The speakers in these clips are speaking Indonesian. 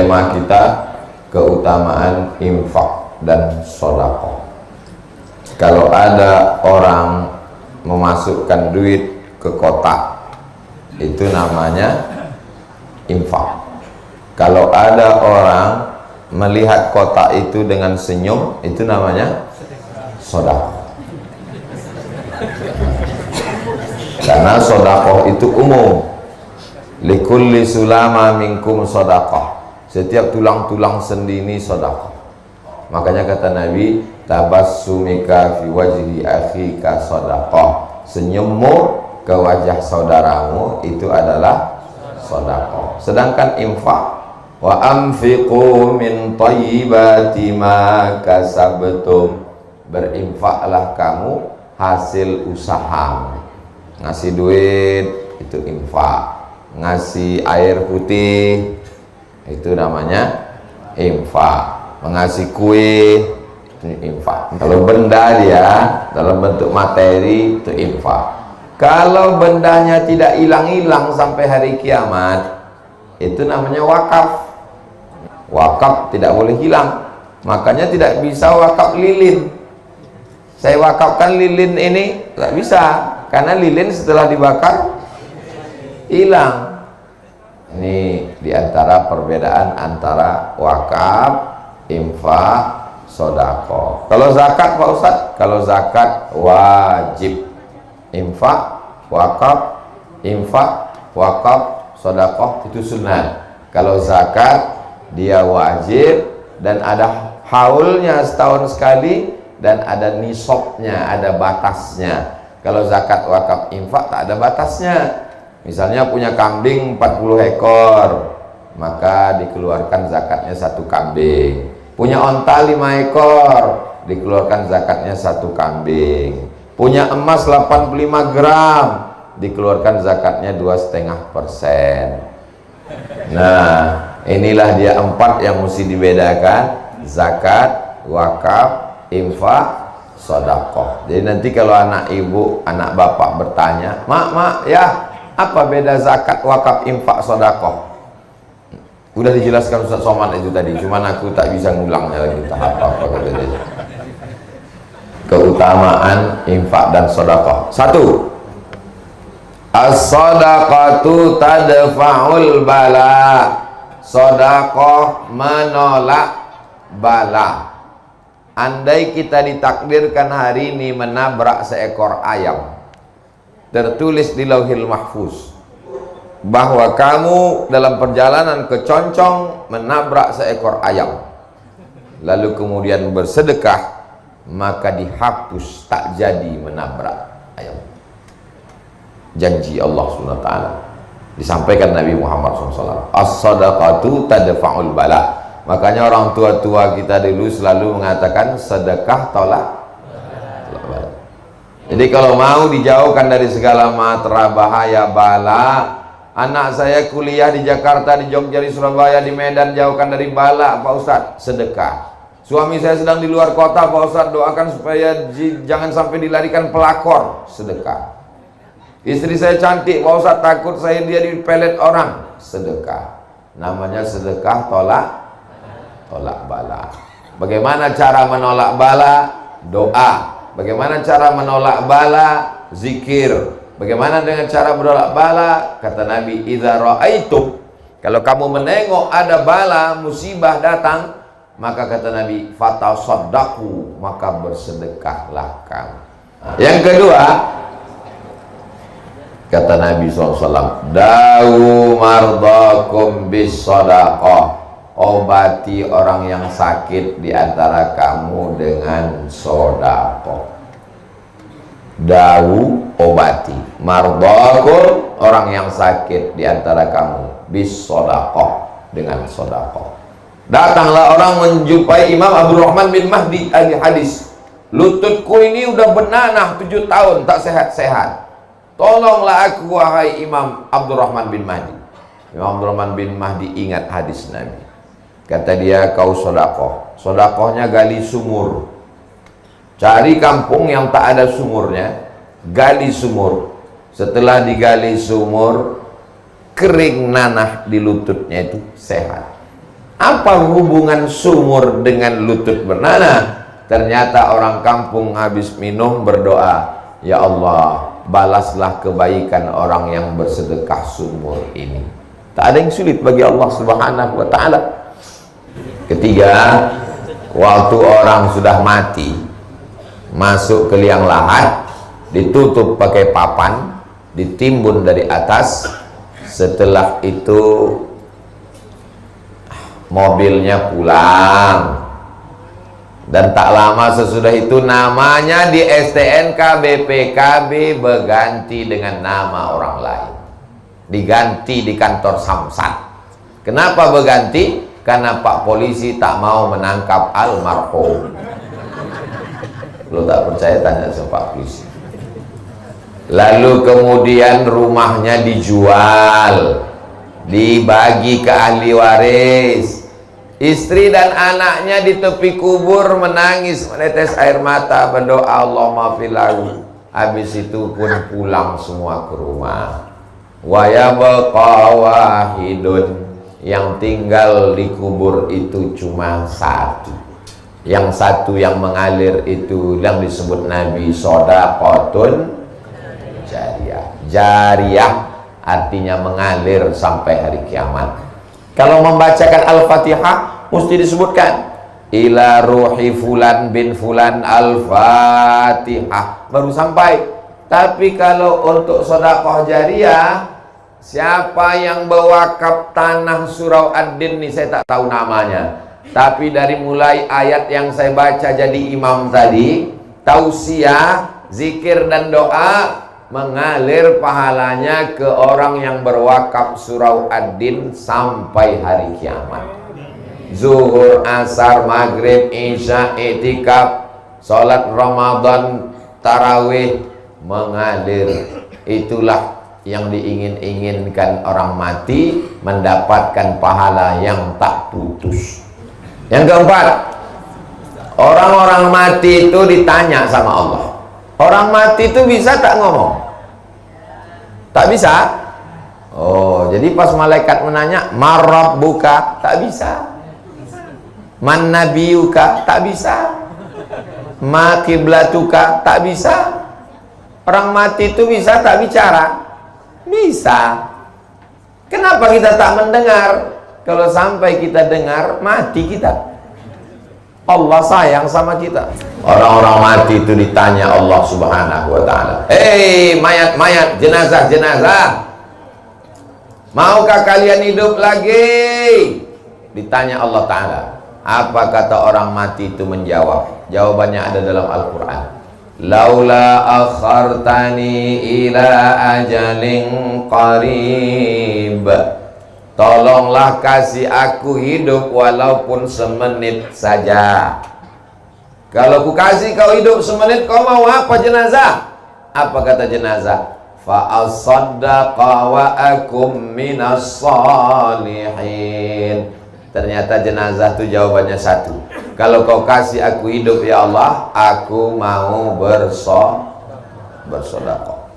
tema kita keutamaan infak dan sedekah. Kalau ada orang memasukkan duit ke kotak, itu namanya infak. Kalau ada orang melihat kotak itu dengan senyum, itu namanya sedekah. Karena sedekah itu umum. Likulli sulama minkum sedekah. Setiap tulang-tulang sendi ini sedekah. Makanya kata Nabi, tabassumika fi wajhi akhika sedekah. Senyummu ke wajah saudaramu itu adalah sedekah. Sedangkan infak, wa anfiqu min thayyibati ma kasabtum, berinfaklah kamu hasil usaha. Ngasih duit itu infak, ngasih air putih itu namanya infak, mengasih kue itu infak. Kalau benda dia dalam bentuk materi itu infak. Kalau bendanya tidak hilang-hilang sampai hari kiamat, itu namanya wakaf. Wakaf tidak boleh hilang, makanya tidak bisa wakaf lilin. Saya wakafkan lilin ini, tidak bisa, karena lilin setelah dibakar hilang. Ini diantara perbedaan antara wakaf, infak, sedekah. Kalau zakat Pak Ustadz, kalau zakat wajib, infak, wakaf, sedekah itu sunnah. Kalau zakat dia wajib dan ada haulnya setahun sekali dan ada nisabnya, ada batasnya. Kalau zakat, wakaf, infak tak ada batasnya. Misalnya punya kambing 40 ekor, maka dikeluarkan zakatnya 1 kambing. Punya onta 5 ekor, dikeluarkan zakatnya 1 kambing. Punya emas 85 gram, dikeluarkan zakatnya 2,5%. Nah, inilah dia 4 yang mesti dibedakan: zakat, wakaf, infak, sedekah. Jadi nanti kalau anak ibu, anak bapak bertanya, mak ya, apa beda zakat, wakaf, infak, sedekah? Udah dijelaskan Ustaz Somad itu tadi, cuman aku tak bisa ngulangnya lagi. Apa kata dia? Keutamaan infak dan sedekah. 1. As-sadaqatu tadfa'ul bala. Sedekah menolak bala. Andai kita ditakdirkan hari ini menabrak seekor ayam, tertulis di Lauhil Mahfuz bahwa kamu dalam perjalanan ke Concong menabrak seekor ayam, lalu kemudian bersedekah, maka dihapus, tak jadi menabrak ayam. Janji Allah SWT disampaikan Nabi Muhammad SAW, as-sadaqatu tadfa'ul bala. Makanya orang tua-tua kita dulu selalu mengatakan sedekah tolak bala. Jadi kalau mau dijauhkan dari segala matra bahaya bala, anak saya kuliah di Jakarta, di Jogja, di Surabaya, di Medan, jauhkan dari bala Pak Ustadz, sedekah. Suami saya sedang di luar kota Pak Ustadz, doakan supaya jangan sampai dilarikan pelakor, sedekah. Istri saya cantik Pak Ustadz, takut dia dipelet orang, sedekah. Namanya sedekah tolak bala. Bagaimana cara menolak bala? Doa. Bagaimana cara menolak bala? Zikir. Bagaimana dengan cara menolak bala? Kata Nabi, idza ra'aitum, kalau kamu menengok ada bala, musibah datang, maka kata Nabi, fatasaddaqu, maka bersedekahlah kamu. Yang kedua, kata Nabi SAW, dawu mardakum bis sadaqah, obati orang yang sakit di antara kamu dengan sedekah. Dawu, obati, mardakum, orang yang sakit di antara kamu, bis sedekah, dengan sedekah. Datanglah orang menjumpai Imam Abdurrahman bin Mahdi ahli hadis. Lututku ini udah benanah 7 tahun tak sehat-sehat. Tolonglah aku wahai Imam Abdurrahman bin Mahdi. Imam Abdurrahman bin Mahdi ingat hadis Nabi. Kata dia, kau sedekah. Sedekahnya gali sumur. Cari kampung yang tak ada sumurnya, gali sumur. Setelah digali sumur, kering nanah di lututnya itu sehat. Apa hubungan sumur dengan lutut bernanah? Ternyata orang kampung habis minum berdoa, ya Allah, balaslah kebaikan orang yang bersedekah sumur ini. Tak ada yang sulit bagi Allah Subhanahu wa ta'ala. Ketiga, waktu orang sudah mati, masuk ke liang lahat, ditutup pakai papan, ditimbun dari atas. Setelah itu mobilnya pulang, dan tak lama sesudah itu namanya di STNK BPKB berganti dengan nama orang lain, diganti di kantor Samsat. Kenapa berganti? Karena Pak Polisi tak mau menangkap almarhum. Lo tak percaya, tanya sama Pak Polisi. Lalu kemudian rumahnya dijual, dibagi ke ahli waris. Istri dan anaknya di tepi kubur menangis, menetes air mata, berdoa Allahumma filahu. Habis itu pun pulang semua ke rumah. Wa yabqa wahidun, yang tinggal di kubur itu cuma satu. Yang satu yang mengalir itu yang disebut Nabi shadaqatun jariyah. Jariyah artinya mengalir sampai hari kiamat. Kalau membacakan Al-Fatihah mesti disebutkan ila ruhi fulan bin fulan Al-Fatihah, baru sampai. Tapi kalau untuk sedekah jariyah, siapa yang berwakaf tanah Surau Ad-Din nih, saya tak tahu namanya. Tapi dari mulai ayat yang saya baca jadi imam tadi, tausiah, zikir dan doa, mengalir pahalanya ke orang yang berwakaf Surau Ad-Din sampai hari kiamat. Zuhur, asar, maghrib, isya, i'tikaf, salat Ramadan, tarawih, mengalir. Itulah yang diingin-inginkan orang mati, mendapatkan pahala yang tak putus. Yang keempat, orang-orang mati itu ditanya sama Allah. Orang mati itu bisa tak ngomong? Tak bisa. Oh, jadi pas malaikat menanya, marabbuka, tak bisa. Man nabiyuka, tak bisa. Ma kiblatuka, tak bisa. Orang mati itu bisa tak bicara? Bisa. Kenapa kita tak mendengar? Kalau sampai kita dengar, mati kita. Allah sayang sama kita. Orang-orang mati itu ditanya Allah Subhanahu wa ta'ala, hei mayat-mayat, jenazah-jenazah, maukah kalian hidup lagi? Ditanya Allah Ta'ala. Apa kata orang mati itu menjawab? Jawabannya ada dalam Al-Quran. Laula akhartani ila ajalin qarib, tolonglah kasih aku hidup walaupun semenit saja. Kalau ku kasih kau hidup semenit, kau mau apa jenazah? Apa kata jenazah? Fa asaddaqa wa akum minas salihin. Ternyata jenazah itu jawabannya satu. Kalau kau kasih aku hidup ya Allah, aku mau bersedekah.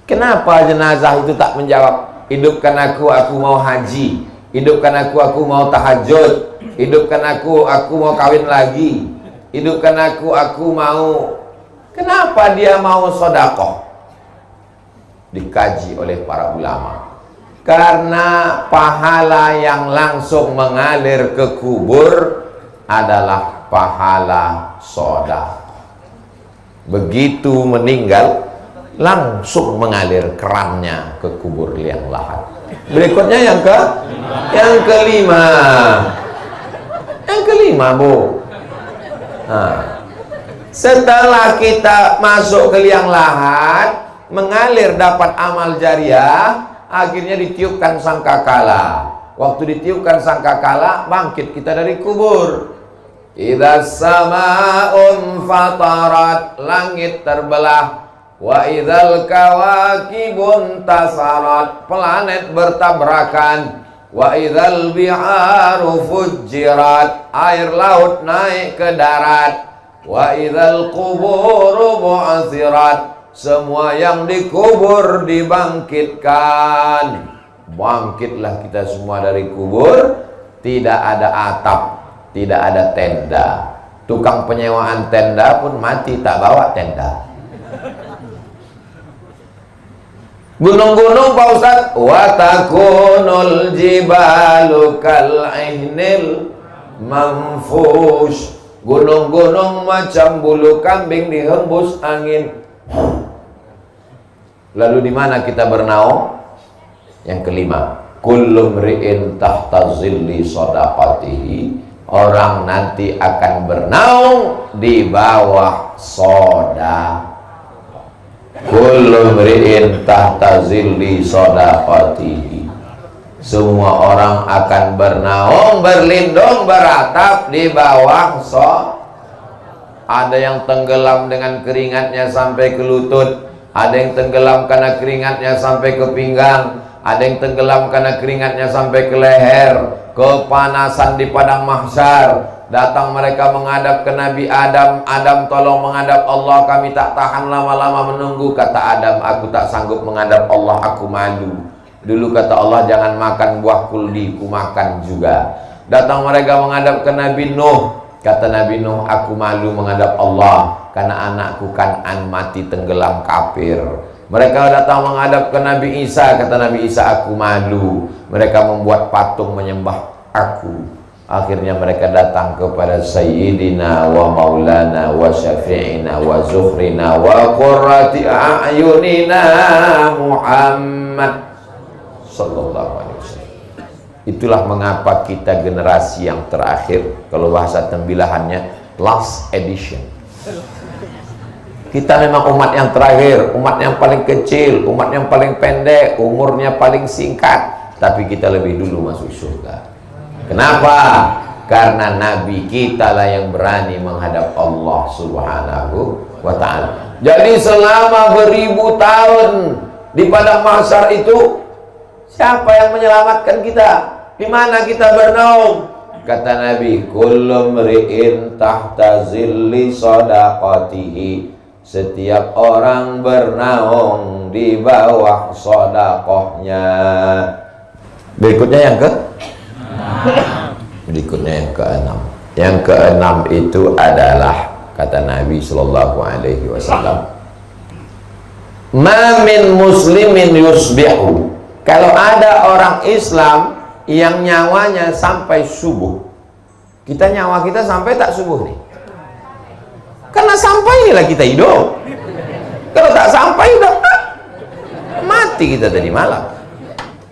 Kenapa jenazah itu tak menjawab? Hidupkan aku mau haji. Hidupkan aku mau tahajud. Hidupkan aku mau kawin lagi. Hidupkan aku mau. Kenapa dia mau sedekah? Dikaji oleh para ulama. Karena pahala yang langsung mengalir ke kubur adalah pahala sedekah. Begitu meninggal, langsung mengalir kerannya ke kubur liang lahat. Berikutnya yang kelima. Yang kelima, Bu. Nah, setelah kita masuk ke liang lahat, mengalir dapat amal jariah, akhirnya ditiupkan sangkakala. Waktu ditiupkan sangkakala, bangkit kita dari kubur. Idza sama'un fatarat, langit terbelah. Wa idzal kawakibun tasarat, planet bertabrakan. Wa idzal biharu fujjirat, air laut naik ke darat. Wa idzal quburu bu'athirat, semua yang dikubur dibangkitkan. Bangkitlah kita semua dari kubur. tidak ada atap, tidak ada tenda. Tukang penyewaan tenda pun mati tak bawa tenda. Gunung-gunung Pak Ustaz, wa takunul jibalu kal ainil manfush. Gunung-gunung macam bulu kambing dihembus angin. Lalu di mana kita bernaung? Yang kelima, kullu mri'in tahta zilli shadaqatihi. Orang nanti akan bernaung di bawah soda. Kullu mri'in tahta zilli shadaqatihi. Semua orang akan bernaung, berlindung, beratap di bawah soda. Ada yang tenggelam dengan keringatnya sampai ke lutut, ada yang tenggelam karena keringatnya sampai ke pinggang, ada yang tenggelam karena keringatnya sampai ke leher. Kepanasan di padang mahsyar. Datang mereka menghadap ke Nabi Adam. Adam, tolong menghadap Allah, kami tak tahan lama-lama menunggu. Kata Adam, aku tak sanggup menghadap Allah, aku malu. Dulu kata Allah, jangan makan buah kuldi, ku makan juga. Datang mereka menghadap ke Nabi Nuh. Kata Nabi Nuh, aku malu menghadap Allah karena anakku Kan'an mati tenggelam kafir. Mereka datang menghadap ke Nabi Isa. Kata Nabi Isa, aku malu. Mereka membuat patung menyembah aku. Akhirnya mereka datang kepada Sayyidina wa Maulana wa Syafi'ina wa Zuhrina wa Qurrati A'yunina Muhammad sallallahu alaihi wasallam. Itulah mengapa kita generasi yang terakhir. Kalau bahasa tembilahannya, last edition. Kita memang umat yang terakhir, umat yang paling kecil, umat yang paling pendek, umurnya paling singkat, tapi kita lebih dulu masuk surga. Kenapa? Karena Nabi kita lah yang berani menghadap Allah subhanahu wa ta'ala. Jadi selama beribu tahun di padang mahsyar itu, siapa yang menyelamatkan kita? Di mana kita bernaung? Kata Nabi, kullu mri'in tahta zilli shadaqatihi. Setiap orang bernaung di bawah sedekahnya. Berikutnya yang keenam. Yang keenam itu adalah kata Nabi sallallahu alaihi wasallam, ma min muslimin yusbihu. Kalau ada orang Islam yang nyawanya sampai subuh, kita nyawa kita sampai tak subuh nih? Karena sampai inilah kita hidup. Kalau tak sampai udah mati kita tadi malam.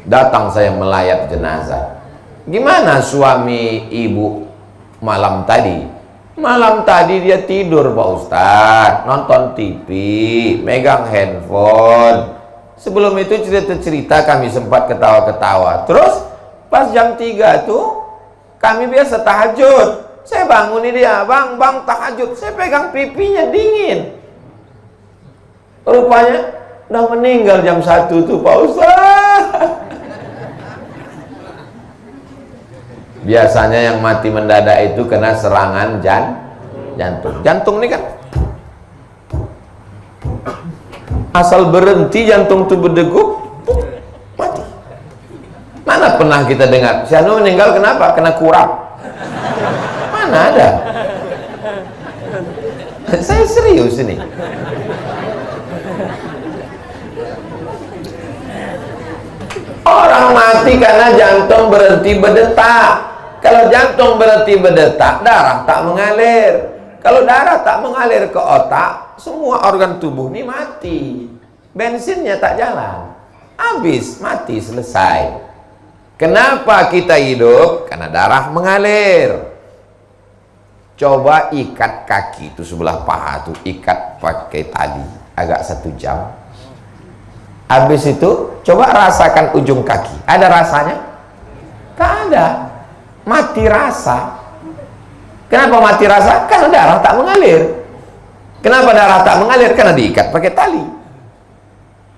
Datang saya melayat jenazah. Gimana suami ibu malam tadi? Malam tadi dia tidur Pak Ustadz, nonton TV, megang handphone. Sebelum itu cerita-cerita kami sempat ketawa-ketawa. Terus pas jam 3 tuh kami biasa tahajud. Saya bangun ini dia, bang tahajud. Saya pegang pipinya dingin. Rupanya udah meninggal jam 1 tuh Pak Ustaz. Biasanya yang mati mendadak itu kena serangan jantung. Jantung ini kan asal berhenti jantung tuh berdegup, mati. Mana pernah kita dengar si anu meninggal kenapa? Kena kurap. Mana ada? Saya serius ini. Orang mati karena jantung berhenti berdetak. Kalau jantung berhenti berdetak, darah tak mengalir. Kalau darah tak mengalir ke otak, semua organ tubuh ini mati. Bensinnya tak jalan. Habis, mati, selesai. Kenapa kita hidup? Karena darah mengalir. Coba ikat kaki itu sebelah paha tuh, ikat pakai tali agak 1 jam. Habis itu coba rasakan ujung kaki, ada rasanya? Tak ada, mati rasa. Kenapa mati rasa? Karena darah tak mengalir. Kenapa darah tak mengalir? Karena diikat pakai tali.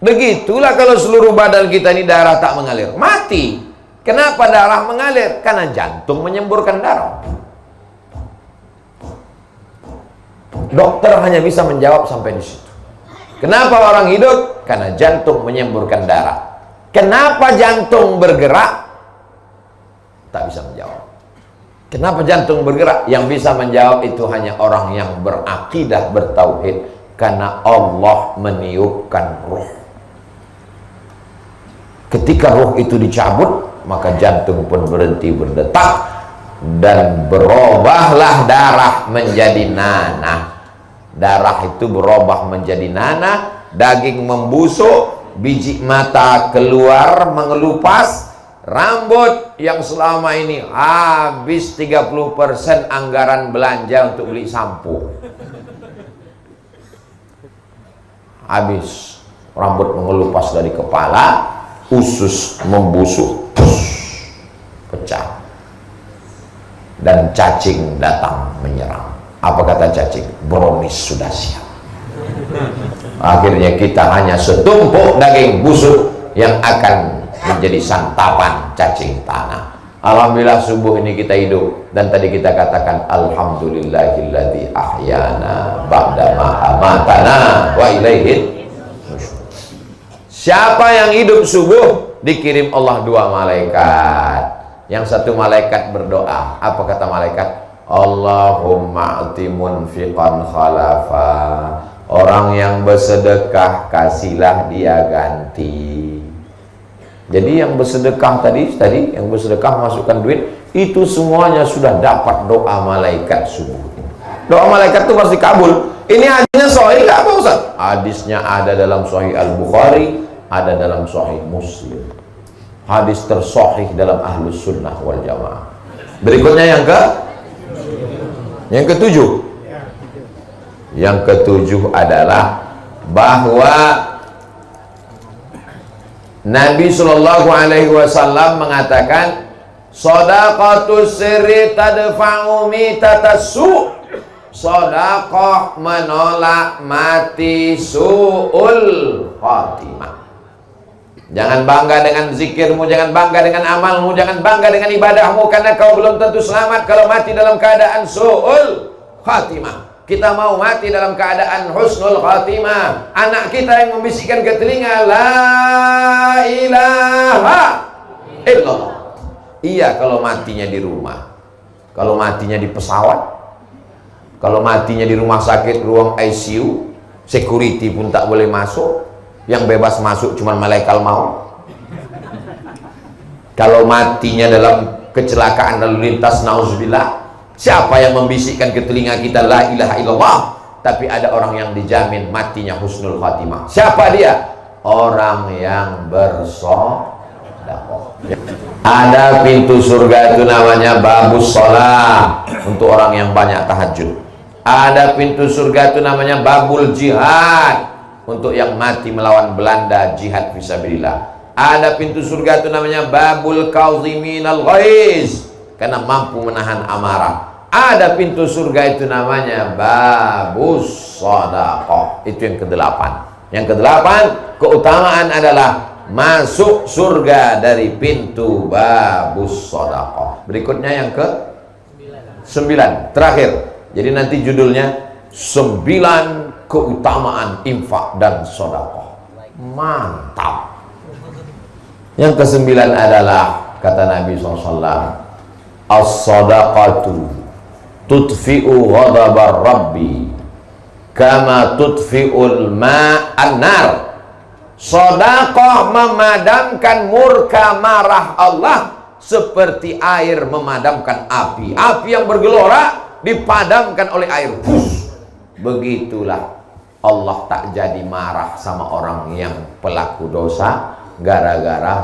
Begitulah kalau seluruh badan kita ini darah tak mengalir, mati. Kenapa darah mengalir? Karena jantung menyemburkan darah. Dokter hanya bisa menjawab sampai di situ. Kenapa orang hidup? Karena jantung menyemburkan darah. Kenapa jantung bergerak? tak bisa menjawab. Kenapa jantung bergerak? Yang bisa menjawab itu hanya orang yang berakidah, bertauhid, karena Allah meniupkan ruh. Ketika ruh itu dicabut, maka jantung pun berhenti berdetak dan berubahlah darah menjadi nanah. Darah itu berubah menjadi nanah, daging membusuk, biji mata keluar mengelupas, rambut yang selama ini habis 30% anggaran belanja untuk beli sampo, habis. Rambut mengelupas dari kepala, usus membusuk, pecah, dan cacing datang menyerang. Apa kata cacing? Brownies sudah siap. Akhirnya kita hanya setumpuk daging busuk yang akan menjadi santapan cacing tanah. Alhamdulillah subuh ini kita hidup, dan tadi kita katakan alhamdulillahilladzi ahyana ba'dama amatana wa ilaihin nusyur. Siapa yang hidup subuh, dikirim Allah 2 malaikat. Yang satu malaikat berdoa. Apa kata malaikat? Allahumma ati munfiqan khalafa. Orang yang bersedekah, kasihlah dia ganti. Jadi yang bersedekah tadi yang bersedekah masukkan duit, itu semuanya sudah dapat doa malaikat subuh. Doa malaikat itu pasti kabul. Ini hadisnya sahih nggak, Pak Ustaz? Hadisnya ada dalam Sahih Al-Bukhari, ada dalam Sahih Muslim. Hadis tersahih dalam Ahlus Sunnah wal Jamaah. Berikutnya yang ketujuh. Yang ketujuh adalah bahwa Nabi Shallallahu Alaihi Wasallam mengatakan, shadaqatus sirri tadfa'u mitatasu. Shadaqah menolak mati su'ul khatimah. Jangan bangga dengan zikirmu, jangan bangga dengan amalmu, jangan bangga dengan ibadahmu, karena kau belum tentu selamat kalau mati dalam keadaan su'ul khatimah. Kita mau mati dalam keadaan husnul khatimah. Anak kita yang membisikkan ke telinga, la ilaha illallah. Iya kalau matinya di rumah. Kalau matinya di pesawat, kalau matinya di rumah sakit, ruang ICU, security pun tak boleh masuk. Yang bebas masuk cuma malaikat maut. Kalau matinya dalam kecelakaan lalu lintas, nauzubillah, siapa yang membisikkan ke telinga kita la ilaha illallah, tapi ada orang yang dijamin matinya husnul khatimah. Siapa dia? Orang yang bersedekah. Ada pintu surga itu namanya babus shalah, untuk orang yang banyak tahajud. Ada pintu surga itu namanya babul jihad, untuk yang mati melawan Belanda, jihad fisabilillah. Ada pintu surga itu namanya babul kauziminal ghaiz, karena mampu menahan amarah. Ada pintu surga itu namanya babus shadaqah. Itu yang ke-8. Yang ke-8, keutamaan adalah masuk surga dari pintu babus shadaqah. Berikutnya yang ke-9, terakhir. Jadi nanti judulnya 9 keutamaan infak dan sedekah. Mantap. Yang ke-9 adalah, kata Nabi SAW, as-sadaqatu tudfi'u ghadabar rabbi kama tudfi'ul ma'an nar. Sedekah memadamkan murka marah Allah seperti air memadamkan api. Api yang bergelora dipadamkan oleh air. Begitulah Allah tak jadi marah sama orang yang pelaku dosa gara-gara